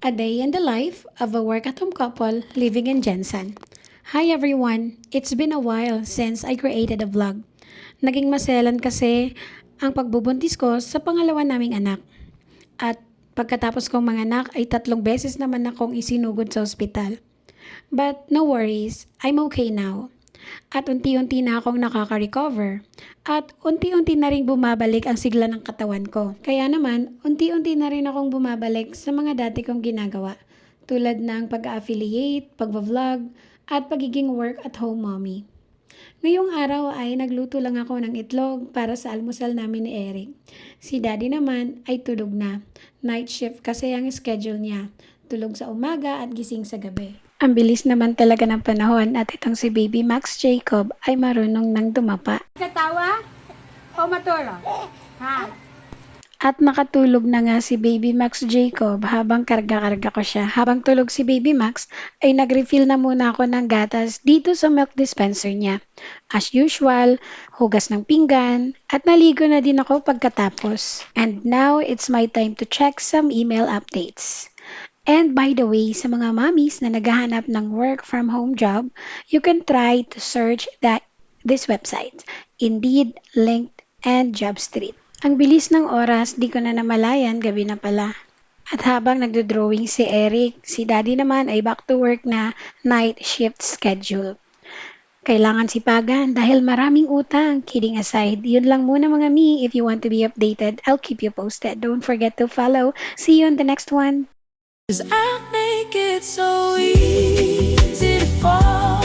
A day in the life of a work-at-home couple living in Jensen. Hi everyone! It's been a while since I created a vlog. Naging maselan kasi ang pagbubuntis ko sa pangalawa naming anak. At pagkatapos kong manganak ay 3 beses naman akong isinugod sa ospital. But no worries, I'm okay now. At unti-unti na akong nakaka-recover. At unti-unti na rin bumabalik ang sigla ng katawan ko. Kaya naman, unti-unti na rin akong bumabalik sa mga dati kong ginagawa. Tulad ng pag-affiliate, pag-vlog, at pagiging work-at-home mommy. Ngayong araw ay nagluto lang ako ng itlog para sa almusal namin ni Eric. Si Daddy naman ay tulog na. Night shift kasi ang schedule niya. Tulog sa umaga at gising sa gabi. Ang bilis naman talaga ng panahon at itong si Baby Max Jacob ay marunong nang dumapa. Katawa o matulog? Ha? At nakatulog na nga si Baby Max Jacob habang karga-karga ko siya. Habang tulog si Baby Max, ay nag-refill na muna ako ng gatas dito sa milk dispenser niya. As usual, hugas ng pinggan at naligo na din ako pagkatapos. And now, it's my time to check some email updates. And by the way, sa mga mommies na naghahanap ng work from home job, you can try to search this website, Indeed, Linked, and JobStreet. Ang bilis ng oras, di ko na namalayan, gabi na pala. At habang nagdo-drawing si Eric, si Daddy naman ay back to work na night shift schedule. Kailangan sipagan dahil maraming utang. Kidding aside, yun lang muna mga mi. If you want to be updated, I'll keep you posted. Don't forget to follow. See you on the next one. 'Cause I make it so easy to fall.